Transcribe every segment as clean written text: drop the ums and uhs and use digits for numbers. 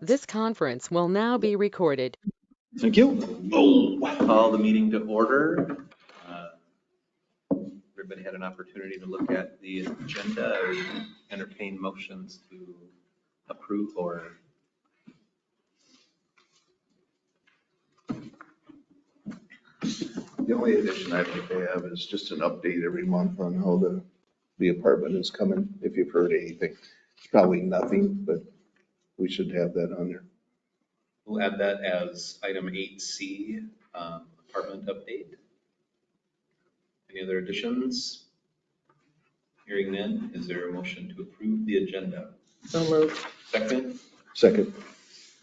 This conference will now be recorded. Thank you. Call the meeting to order. Everybody had an opportunity to look at the agenda or entertain motions to approve or. The only addition I think they have is just an update every month on how the apartment is coming, if you've heard anything. It's probably nothing, but we should have that on there. We'll add that as item 8C, apartment update. Any other additions? Hearing none, is there a motion to approve the agenda? So moved. Second, Second.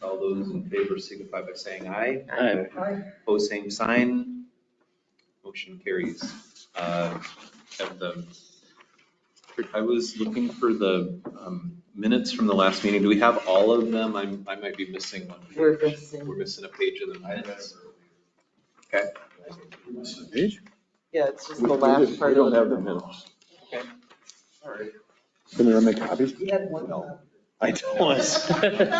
all those in favor signify by saying aye. Aye. Pose same sign. Motion carries. I was looking for the minutes from the last meeting. Do we have all of them? I might be missing one. We're missing. We're missing a page of the minutes. Okay. Yeah, it's just the last part. We don't have the minutes. Okay. All right. Can we make copies? You had one. No. I don't. I said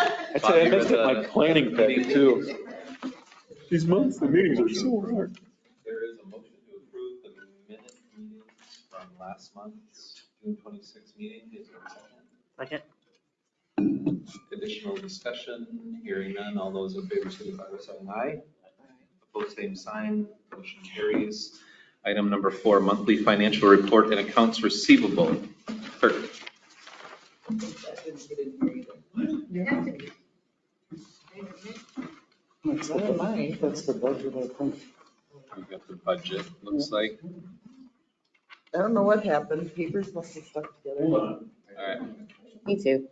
I messed up my planning packet too. These monthly meetings are so hard. There is a motion to approve the minute meetings from last month's June 26th meeting. Is there a second? Second. Additional discussion, hearing none. All those in favor signify by saying aye. Opposed, same sign. Motion carries. Item number 4, monthly financial report and accounts receivable. Kirk. It's not mine. That's the budget, I think. We got the budget, looks like. I don't know what happened. Papers must have stuck together. All right. Me too.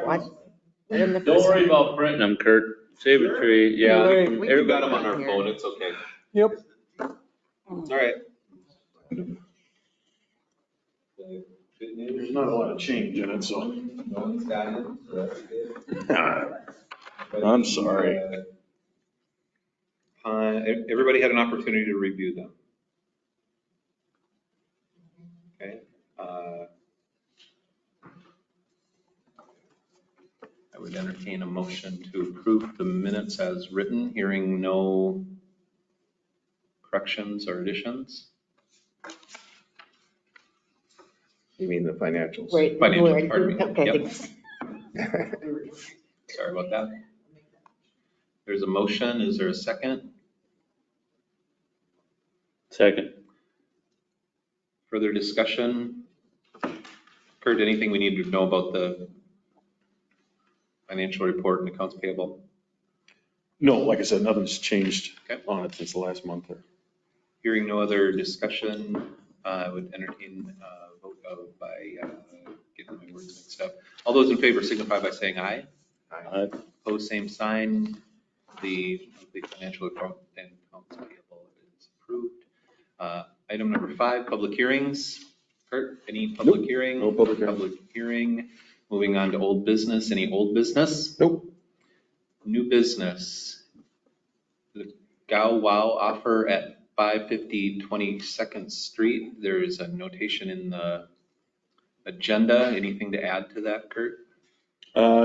What? Don't worry about printing them, Kurt. Save a tree. Yeah. We've got them on our phone. It's okay. Yep. All right. There's not a lot of change in it, so. No one's got it. So that's good. I'm sorry. Everybody had an opportunity to review them. Okay. I would entertain a motion to approve the minutes as written, hearing no corrections or additions. You mean the financials? Wait. Financial, pardon me. Okay, Yep. thanks. Sorry about that. There's a motion. Is there a second? Second. Further discussion? Kurt, anything we need to know about the financial report and accounts payable? No, like I said, nothing's changed Okay. on it since the last month. Hearing no other discussion, I would entertain a vote by getting my words mixed up. All those in favor signify by saying aye. Opposed, same sign. The financial report and accounts payable is approved. Item number 5, public hearings. Kurt, any public hearing? No public hearing. Public hearing. Moving on to old business. Any old business? Nope. New business. The Gow Wow offer at 550 22nd Street. There is a notation in the agenda. Anything to add to that, Kurt?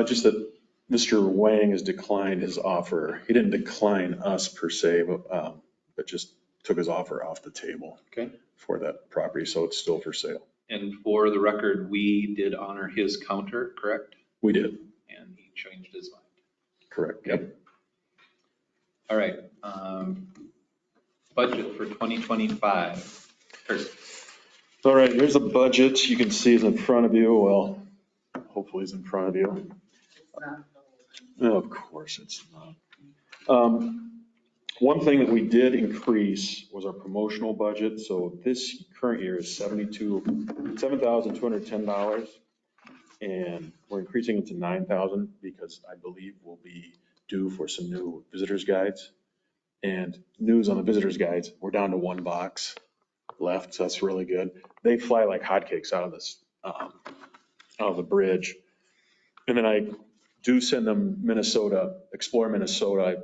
Just that Mr. Wang has declined his offer. He didn't decline us per se, but just took his offer off the table. Okay. For that property, so it's still for sale. And for the record, we did honor his counter, correct? We did, And he changed his mind. correct, yep. All right. Budget for 2025. Kurt. All right, here's the budget. You can see it's in front of you. Well, hopefully it's in front of you. No, of course it's not. One thing that we did increase was our promotional budget. So this current year is $7,210. And we're increasing it to 9,000 because I believe we'll be due for some new visitors guides. And news on the visitors guides, we're down to 1 box left. So that's really good. They fly like hotcakes out of this, out of the bridge. And then I do send them Minnesota, Explore Minnesota. I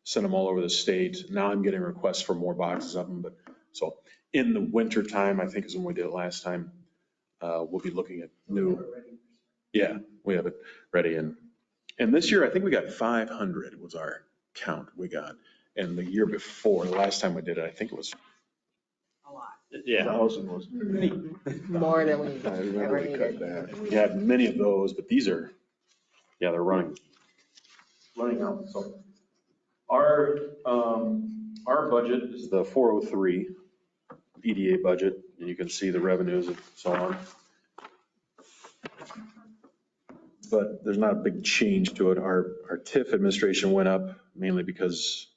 send them all over the state. Now I'm getting requests for more boxes of them. But so in the winter time, I think is when we did it last time, we'll be looking at new. Yeah, we have it ready. And this year, I think we got 500 was our count we got. And the year before, the last time we did it, I think it was, A lot. yeah, 1,000 was. More than we I remember ever we cut needed. back. we had many of those, but these are, yeah, they're running out. So our budget is the 403 EDA budget, and you can see the revenues and so on. But there's not a big change to it. Our TIF administration went up mainly because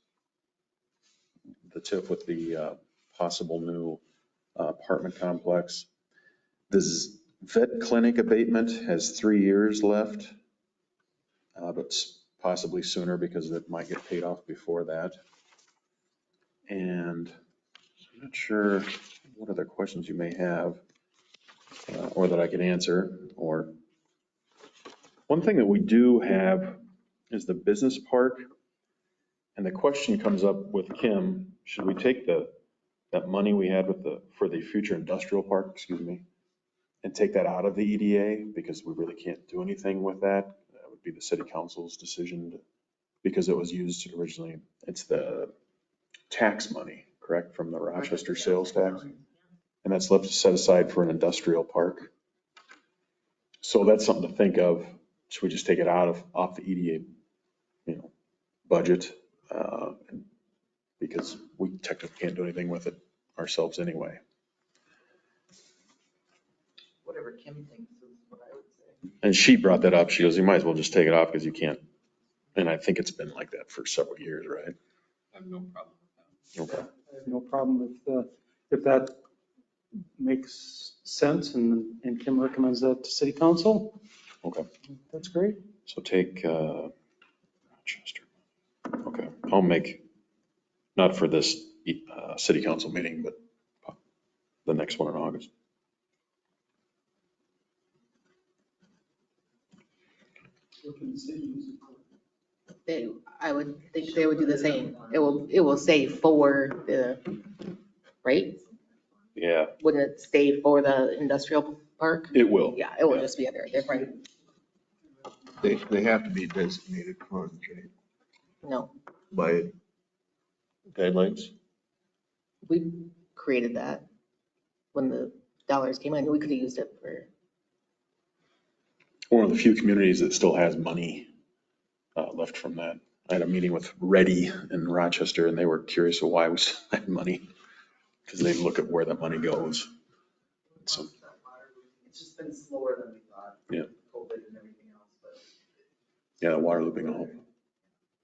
the TIF with the possible new apartment complex. This vet clinic abatement has 3 years left, but possibly sooner because it might get paid off before that. And I'm not sure what other questions you may have or that I can answer. Or one thing that we do have is the business park. And the question comes up with Kim, should we take that money we had for the future industrial park, excuse me, and take that out of the EDA because we really can't do anything with that? That would be the city council's decision because it was used originally. It's the tax money, correct, from the Rochester sales tax? And that's left set aside for an industrial park. So that's something to think of. Should we just take it off the EDA, budget? Because we technically can't do anything with it ourselves anyway. Whatever Kim thinks is what I would say. And she brought that up. She goes, you might as well just take it off because you can't. And I think it's been like that for several years, right? I have no problem with that. Okay. I have no problem if that makes sense and Kim recommends that to city council. Okay. That's great. So take Rochester. Okay. I'll make, not for this city council meeting, but the next one in August. I would think they would do the same. It will say for the, right? Yeah, Wouldn't it stay for the industrial park? it will. Yeah, it will just be a very different, They have to be designated funds, right? no, By guidelines. we created that when the dollars came in. We could have used it for, One of the few communities that still has money left from that. I had a meeting with Ready in Rochester and they were curious of why we still had money because they look at where that money goes. So, It's just been slower than we thought. Yeah. COVID and everything else, but. yeah, water looping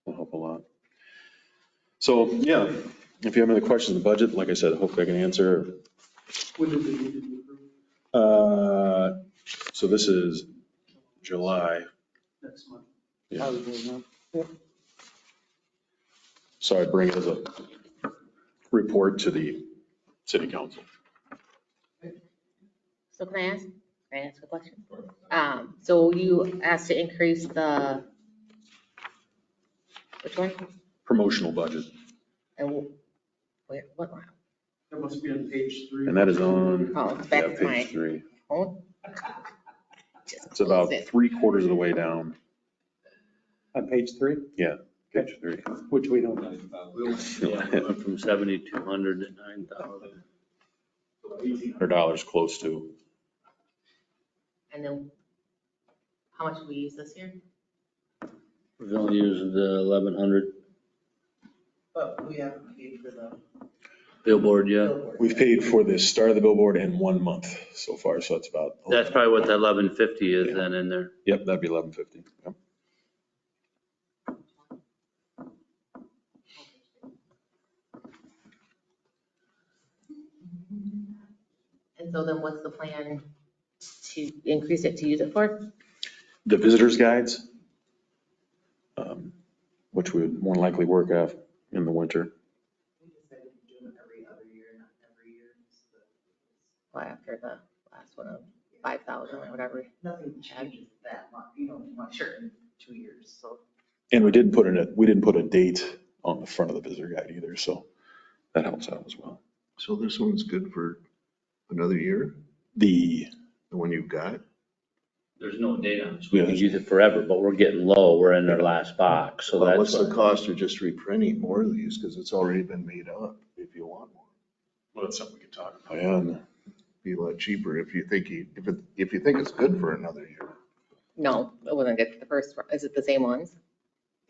will help a lot. So, yeah, if you have any questions on the budget, like I said, hopefully I can answer. When did they need to be approved? So this is July. Next month. Yeah. Probably, yeah. So I'd bring it as a report to the city council. so can I ask a question? So you asked to increase the, which one? Promotional budget. And where, what line? That must be on page 3. And that is on Oh, it's back yeah, to my page 3. phone. It's about 3/4 of the way down. On page 3, Yeah, page 3. which we don't have. Yeah, went from 7,200 to 9,000. $100 close to. And then, how much did we use this year? We're gonna use the 1,100 But we haven't paid for the billboard yet. billboard. We've paid for the start of the billboard in 1 month so far, so it's about. That's probably what that 1,150 is then in there. Yep, that'd be 1,150. Yep. And so then what's the plan to increase it to use it for? The visitors guides, which would more likely work out in the winter. We decided to do it every other year, not every year. Well, after the last one of 5,000 or whatever. Nothing changes that much, much in 2 years, so. And we didn't put a date on the front of the visitor guide either, so that helps out as well. So this one's good for another year, The the one you've got? There's no date on this. We can use it forever, but we're getting low. We're in their last box, so Well, that's what's the why. cost of just reprinting more of these? Because it's already been made up if you want more. Well, that's something we can talk about. Yeah. Be a lot cheaper if you think if you think it's good for another year. No, it wasn't good for the first, is it the same ones?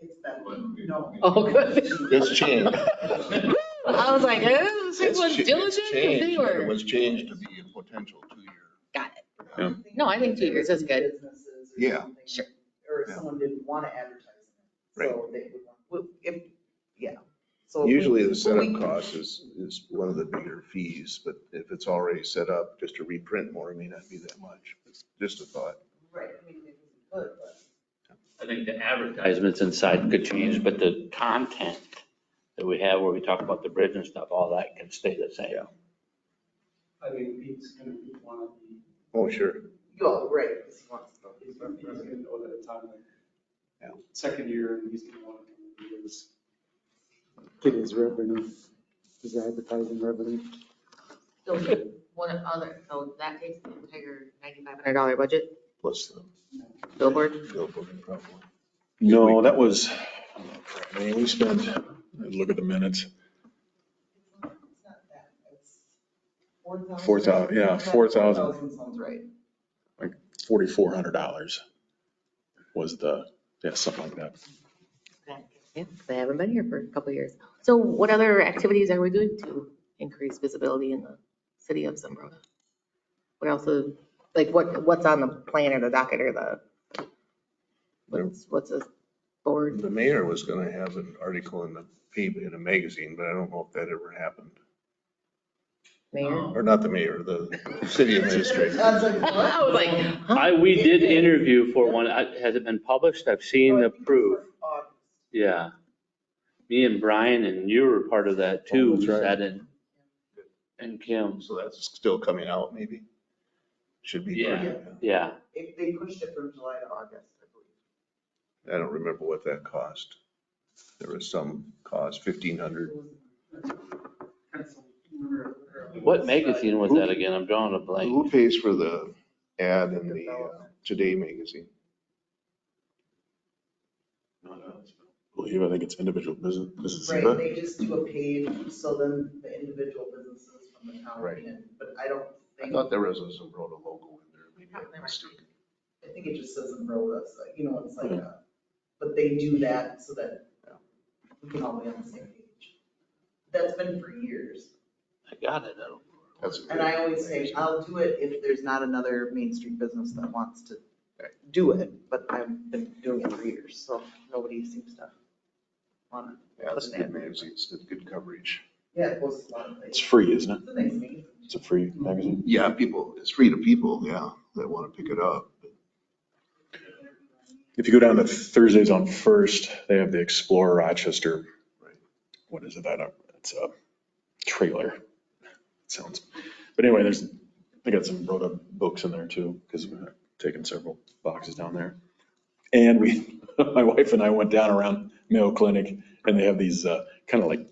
It's that one, no. Oh, good. It's changed. I was like, oh, six months diligent, because they It were. was changed to be a potential 2-year. Got it. No, I think 2 years is good. Businesses or Yeah. something, Sure. Or if Yeah. someone didn't want to advertise it. Right. So they would, well, if, yeah. So if we- Usually the we- setup cost is one of the bigger fees, but if it's already set up, just to reprint more, it may not be that much. It's just a thought. Right, I mean, it was good, but. I think the advertisements inside could change, but the content that we have where we talk about the bridge and stuff, all that can stay the same. Yeah. I think Pete's gonna want to be, Oh, sure. Oh, right, because he wants to. he's gonna know that it's on Yeah. the second year and he's gonna want to get his revenue, his advertising revenue. So one other, so that takes the entire $9,500 budget, Plus the billboard? billboard probably. No, that was, I mean, we spent, look at the minutes. It's not that, it's 4,000. 4,000, yeah, 4,000. 4,000 sounds right. Like $4,400 was the, yeah, something like that. Yeah, 'cause I haven't been here for a couple of years. So what other activities are we doing to increase visibility in the city of Zumbrota? What else is, like, what's on the plan or the docket or what's a board? The mayor was gonna have an article in a magazine, but I don't know if that ever happened. Mayor? Or not the mayor, the city administrator. I was like, what? I was like, huh? We did interview for one. Has it been published? I've seen the proof. Yeah. Me and Brian and you were part of that too, Oh, that's right. Sad and Kim. So that's still coming out, maybe? Should be. Yeah. pretty- Yeah. They pushed it from July to August, I believe. I don't remember what that cost. There was some cost, 1,500. What magazine was that again? I'm drawing a blank. Who pays for the ad in the Today magazine? I think it's individual business. Right, they just do a page, so then the individual businesses from the town Right. can, but I don't I think, thought there was a Zumbrota logo in there. Maybe I'm mistaken. I think it just says Zumbrota, so, it's like but they do that so that we can all be on the same page. That's been for years. I got it. I don't- That's a And good I always say, magazine. I'll do it if there's not another Main Street business that wants to do it, but I've been doing it for years, so nobody seems to wanna. Yeah, it's a good magazine. It's good coverage. Yeah, it goes to a lot of It's places. free, isn't it? It's a nice magazine. It's a free magazine. Yeah, it's free to people, yeah, that want to pick it up. If you go down to Thursdays on First, they have the Explorer Rochester. Right. What is it? It's a trailer. Sounds, but anyway, they got some Rhoda books in there too, because we're taking several boxes down there. And my wife and I went down around Mayo Clinic and they have these kind of like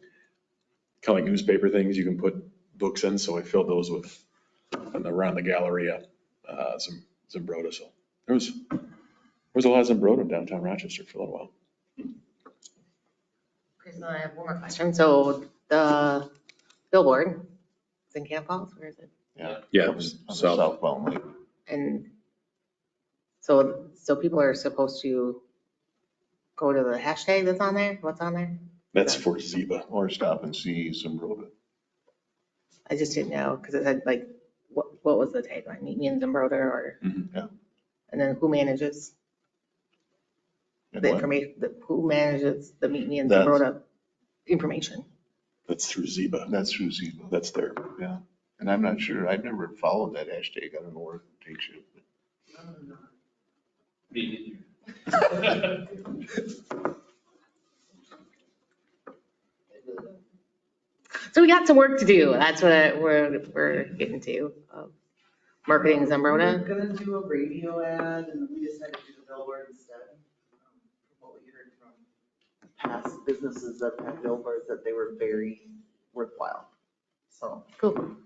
newspaper things you can put books in. So I filled those with, and around the Galleria, some Zumbrota. So there was a lot of Zumbrota in downtown Rochester for a little while. Okay, so I have one more question. So the billboard, it's in Camp Falls, where is it? Yeah. On the southbound lane. And so people are supposed to go to the hashtag that's on there? What's on there? That's for Ziba. Or stop and see Zumbrota. I just didn't know, because it said like, what was the tagline? Meet me in Zumbrota or? Mhm. Yeah. And then who manages And the what? information, who manages the Meet Me in That's- Zumbrota information? That's through Ziba. That's through Zeba. That's there. Yeah. And I'm not sure, I've never followed that hashtag. I don't know where it takes you. So we got some work to do. That's what we're getting to. Marketing We're Zumbrota. gonna do a radio ad and we decided to do the billboard instead. From what we heard from past businesses that had billboards, that they were very worthwhile. So Cool.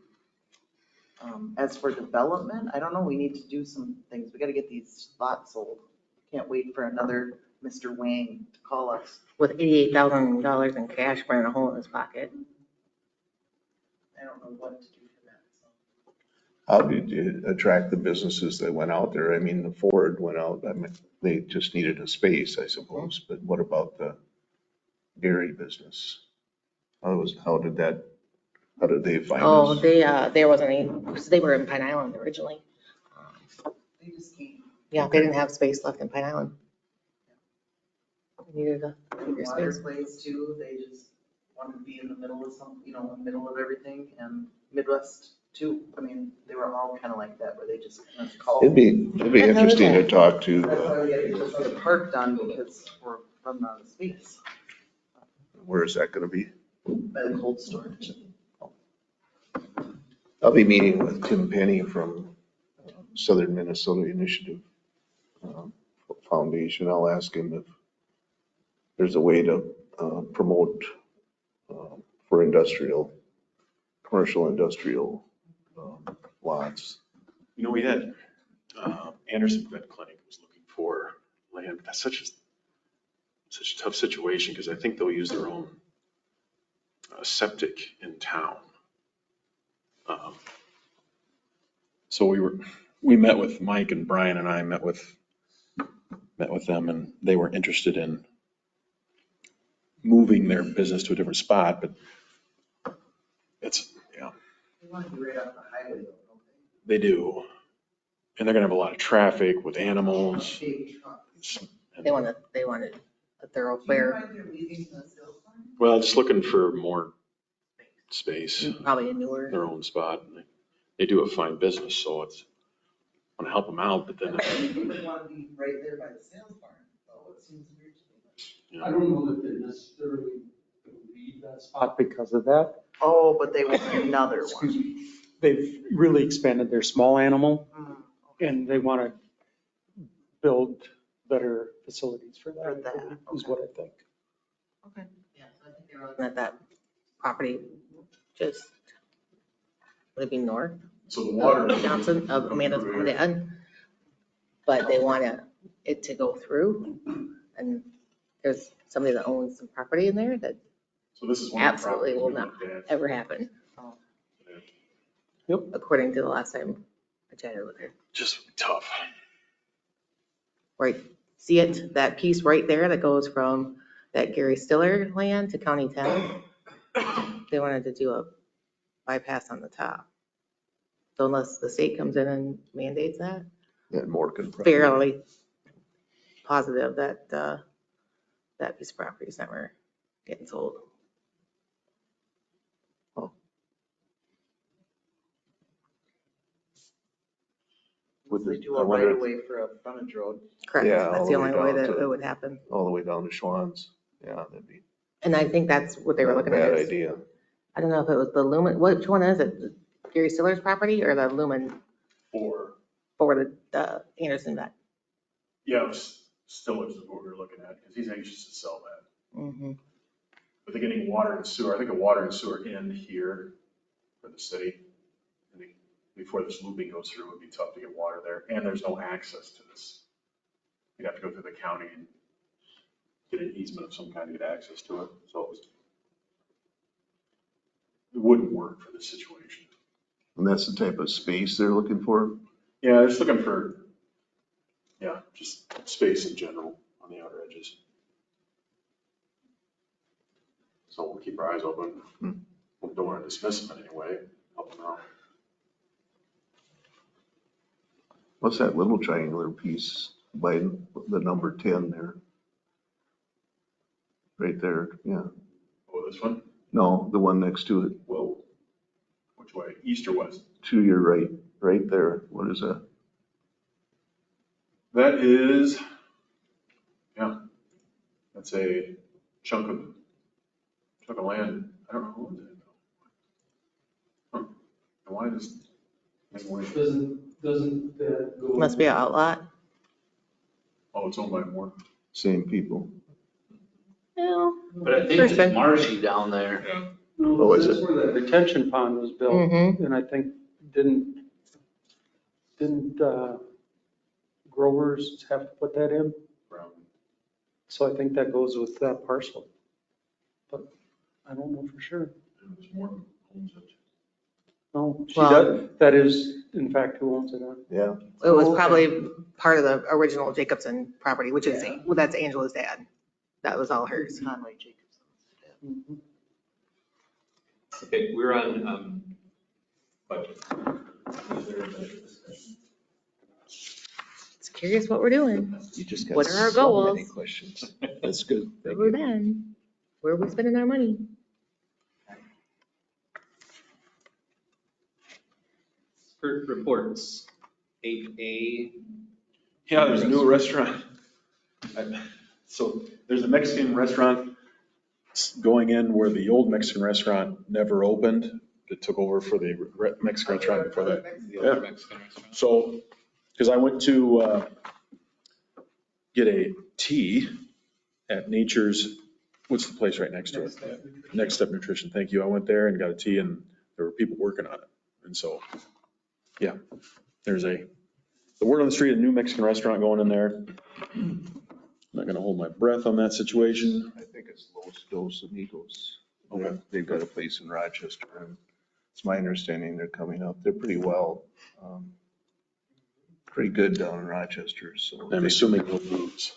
As for development, I don't know, we need to do some things. We gotta get these lots sold. Can't wait for another Mr. Wang to call us. With $88,000 in cash burning a hole in his pocket. I don't know what to do for that, so. How did you attract the businesses that went out there? I mean, the Ford went out, I mean, they just needed a space, I suppose, but what about the dairy business? How did they find Oh, us? there wasn't any, because they were in Pine Island originally. They just came. Yeah, they didn't have space left in Pine Island. They needed a bigger Water space. plays too, they just wanted to be in the middle of some, in the middle of everything, and Midwest too. I mean, they were all kind of like that, where they just kind of called. It'd be interesting to talk to, That's why we gotta get the park done, because we're running out of space where is that gonna be? by the cold storage. I'll be meeting with Tim Penny from Southern Minnesota Initiative Foundation. I'll ask him if there's a way to promote for commercial industrial lots. You know, we had Anderson Vet Clinic was looking for land, but that's such a tough situation because I think they'll use their own septic in town. So we met with Mike and Brian and I met with them, and they were interested in moving their business to a different spot, but it's, yeah, They want to be right off the highway though, don't they do. And they're gonna have a lot of traffic with animals. they? Big trucks. They wanted a Do you thoroughfare, mind their leaving the sales line? Well, just looking for more space, probably a newer. their own spot. They do a fine business, so it's, I want to help them out, but then, I think they would want to be right there by the sales barn, though, it seems weird to me. you I know, don't know that they necessarily leave that spot because of that. Oh, but they want another Excuse one. me. They've really expanded their small animal and they want to build better facilities for For that, that, is what I think. Okay. Yeah, so I think they were looking at that property just, would it be north? so the water. Johnson, of Amanda's dad. But they want it to go through, and there's somebody that owns some property in there that So this is one of the absolutely will not properties we looked ever happen, at. Yep. according to the last time I chatted with her. Just tough. Right, see it, that piece right there that goes from that Gary Stiller land to County 10? They wanted to do a bypass on the top. So unless the state comes in and mandates that, That Morgan. property. fairly positive that that piece of property is never getting sold. With They the- do I a wonder right if- of way for a frontage road. Correct, Yeah, that's all the the way only way down that to- it would happen. all the way down to Schwann's. Yeah, that'd be And I think that's what they were not a looking at. bad is- idea. I don't know if it was the Lumen, which one is it? The Gary Stiller's property or the Lumen Or, for the Anderson vet? yeah, it was Stiller's is what we were looking at, because he's anxious to sell that. Mhm. But they're getting water and sewer, I think a water and sewer in here for the city. And before this looping goes through, it would be tough to get water there, and there's no access to this. You'd have to go through the county and get an easement of some kind to get access to it, so it wouldn't work for this situation. And that's the type of space they're looking for. Yeah, they're just looking for, yeah, just space in general on the outer edges. So we'll keep our eyes open. We don't want to dismiss them in any way, help them out. What's that little triangular piece by the number 10 there? Right there, yeah. Oh, this one? No, the one next to it, Whoa. Which way, east or west? to your right there. What is that? That is, yeah, that's a chunk of land. I don't know who owns it. Huh. And why does, anyway, Doesn't that go? Must be an outlot. oh, it's owned by more. Same people. Well, But I think There's it's been- marshy down there. Oh, is That's it? where that retention pond was built. Mhm. And I think Didn't growers have to put that in? So I think that goes with that parcel. But I don't know for sure. No, she Well- does, that is in fact who owns it. Huh? Yeah. It was Oh, okay. probably part of the original Jacobson property, which is, well, that's Angela's dad. That was all hers. Mhm. Okay, we're on budget. Is there a budget discussion? Just curious what we're doing. You just got What are our so many goals? questions. That's good. Where Thank we've you. been, where are we spending our money? Reports, 8A. Yeah, there's a new restaurant. So there's a Mexican restaurant going in where the old Mexican restaurant never opened. It took over for the Mexican restaurant before that. The other Mexican restaurant. So, because I went to get a tea at Nature's, what's the place right next to it? Next Step Nutrition, thank you. I went there and got a tea and there were people working on it. And so, yeah, there's the word on the street, a new Mexican restaurant going in there. I'm not gonna hold my breath on that situation. I think it's Los Dos Amigos. Okay. They've got a place in Rochester, and it's my understanding they're coming up. They're pretty well, pretty good down in Rochester, so. I'm assuming no booze.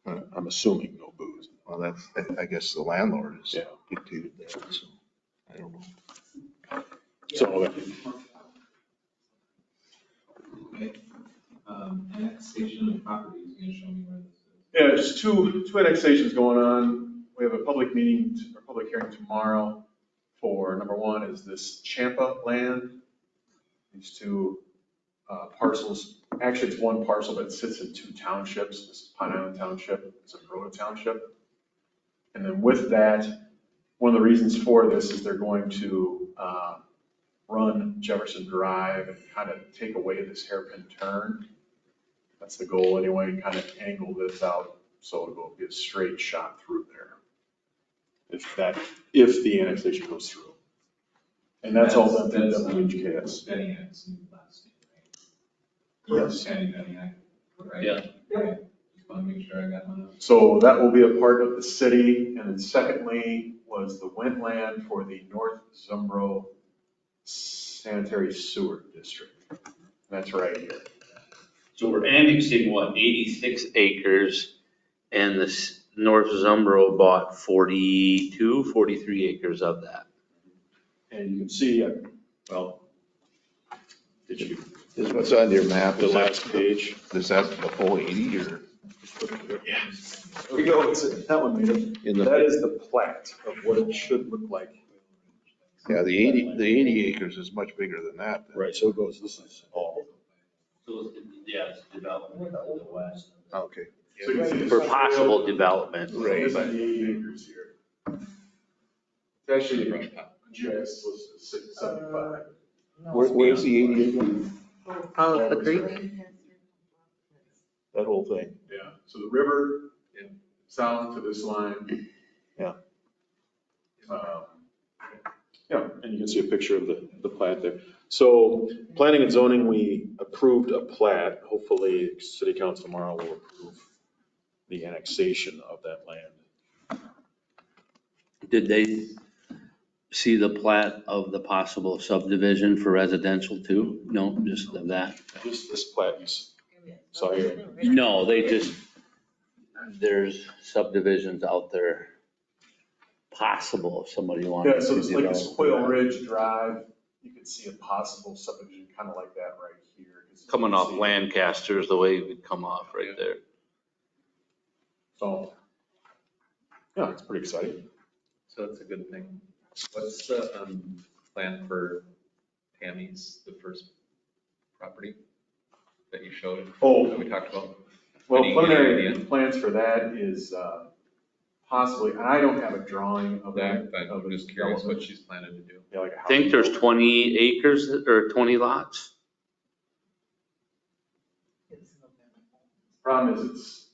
I'm assuming no booze. Well, that's, I guess the landlord has Yeah. dictated that, so I don't know. So, Okay. Annexation of properties, you gonna show me where this is? yeah, just two annexations going on. We have a public meeting, or public hearing tomorrow for, number one is this Champa land. These two parcels, actually it's one parcel, but it sits in two townships. This is Pine Island Township, it's Rhoda Township. And then with that, one of the reasons for this is they're going to run Jefferson Drive and kind of take away this hairpin turn. That's the goal anyway, kind of angle this out so it'll be a straight shot through there. If the annexation goes through. And that's all done through WHKS. Benny had some last name, right? Yes. Benny, right? Yeah. Okay. Just want to make sure I got my. So that will be a part of the city. And then secondly was the Wentland for the North Zumbro Sanitary Sewer District. That's right here. So we're annexing, what, 86 acres, and the North Zumbro bought 42, 43 acres of that. And you can see, well, did you, Is what's on your map, the last page? is that the whole 80 or? Yeah. There we go, that one made it. In the- That is the plat of what it should look like. Yeah, the 80 acres is much bigger than that. Right, so it goes, this is all. So, yeah, it's development of the west. Okay. So you can see For possible development. Right. This is the 80 acres here. It's actually, GIS was 75. Where's the 80 acre? Oh, the creek? That whole thing? Yeah, so the river, south to this line. Yeah. Yeah, and you can see a picture of the plat there. So planning and zoning, we approved a plat. Hopefully, city council tomorrow will approve the annexation of that land. Did they see the plat of the possible subdivision for residential too? No, just of that? Just this plat you saw here. No, they just, there's subdivisions out there possible if somebody wanted Yeah, so to it's like this develop. Quail Ridge Drive, you could see a possible subdivision kind of like that right here. Coming off Lancaster's the way it would come off right there. So, yeah, it's pretty exciting. So that's a good thing. What's the plan for Tammy's, the first property that you showed, that we talked about? Well, Any preliminary idea? plans for that is possibly, and I don't have a drawing of That, that. but I'm just curious what she's planning to do. Yeah, like a I think there's 20 acres or 20 lots. Problem is it's,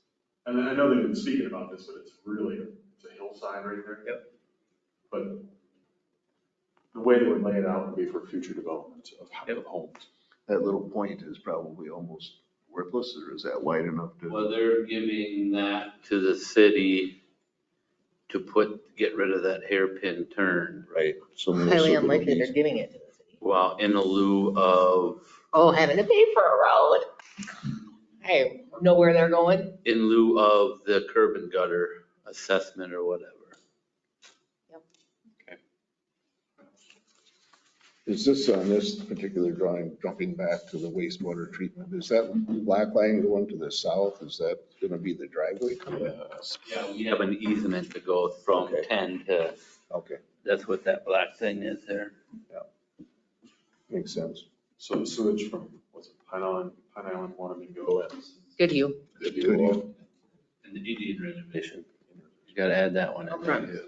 and I know they've been speaking about this, but it's really, it's a hillside right there. Yep. But The way they would lay it out would be for future development of homes. That little point is probably almost worthless, or is that wide enough to? Well, they're giving that to the city to get rid of that hairpin turn. Right. So most Highly of it'll unlikely be- they're giving it to the city. Well, in the lieu of, Oh, having to pay for a road. I know where they're going. in lieu of the curb and gutter assessment or whatever. Is this on this particular drawing, jumping back to the wastewater treatment, is that black line going to the south? Is that going to be the driveway coming in? Yeah, we have an easement to go from Okay. 10 to, Okay, that's what that black thing is there. makes sense. So the sewage from, what's it, Pine Island wanted to go at. Good you. And the Indian reservation. You gotta add that one in. Upfront.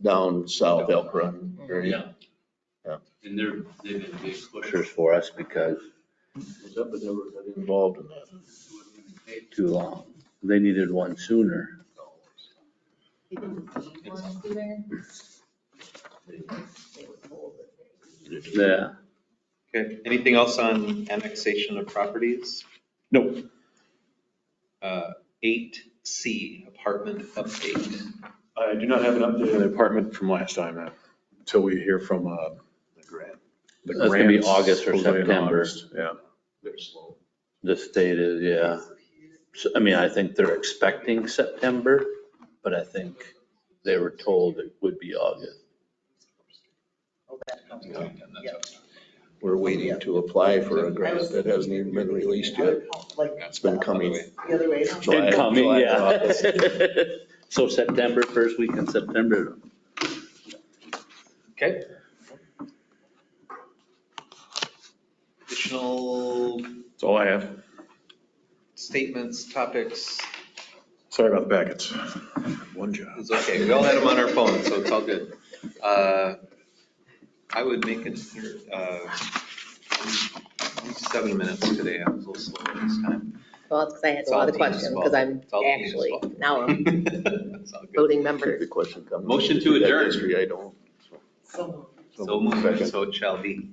Down south Elk Run area. Yeah. Yeah. And they've been big pushers for us because But never got involved in that. it wouldn't take too long. They needed one sooner. Yeah. Okay, anything else on annexation of properties? Nope. 8C, apartment update. I do not have an update on the apartment from last time, until we hear from, The grant, the That's gonna be grants August or supposedly in September. August. Yeah. they're slow. The state is, yeah. So, I mean, I think they're expecting September, but I think they were told it would be August. We're waiting to apply for a grant that hasn't even been released yet. Like, It's been coming. the other way. July- Incoming, July yeah. August. So September, first week in September. Okay. Additional That's all I have. statements, topics, Sorry about the packets. One job. it's okay, we all had them on our phone, so it's all good. I would make it 7 minutes today, I was a little slow this time. Well, it's because I had It's a lot all of Dean's questions, fault. because I'm It's all Dean's actually fault. now a It's all good. voting Keep member. the question coming. Motion to That adjourn. history, I don't. So. So moved, so it shall be.